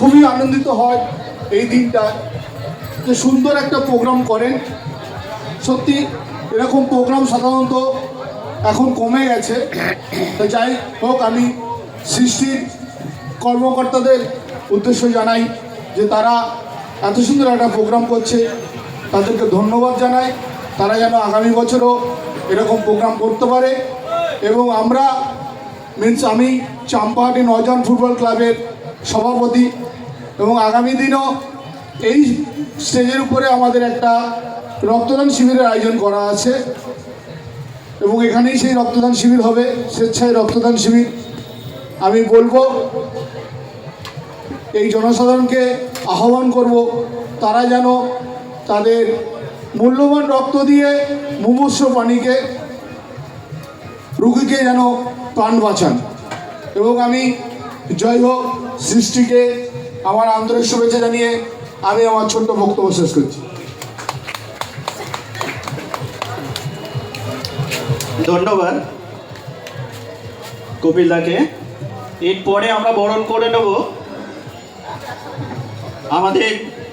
খুবই আনন্দিত হয় এই দিনটা, যে সুন্দর একটা প্রোগ্রাম করেন। সত্যি এরকম প্রোগ্রাম সাধারণত এখন কমে গেছে। তো যাই হোক, আমি সৃষ্টির কর্মকর্তাদের উদ্দেশ্য জানাই যে তারা এত সুন্দর একটা প্রোগ্রাম করছে, তাদেরকে ধন্যবাদ জানাই। তারা যেন আগামী বছরও এরকম প্রোগ্রাম করতে পারে। এবং আমরা আমি চাম্পাহাটি নয়জন ফুটবল ক্লাবের সভাপতি, এবং আগামী দিনও এই স্টেজের উপরে আমাদের একটা রক্তদান শিবিরের আয়োজন করা আছে, এবং এখানেই সেই রক্তদান শিবির হবে, স্বেচ্ছায় রক্তদান শিবির। আমি বলবো, এই জনসাধারণকে আহ্বান করব, তারা যেন তাদের মূল্যবান রক্ত দিয়ে মুমূর্ষু প্রাণীকে, রোগীকে যেন প্রাণ বাঁচান। এবং আমি জয় হোক সৃষ্টিকে আমার আন্তরিক শুভেচ্ছা জানিয়ে আমি আমার ছোট্ট বক্তব্য শেষ করছি। ধন্যবাদ কপিলদাকে। এরপরে আমরা বরণ করে নেব আমাদের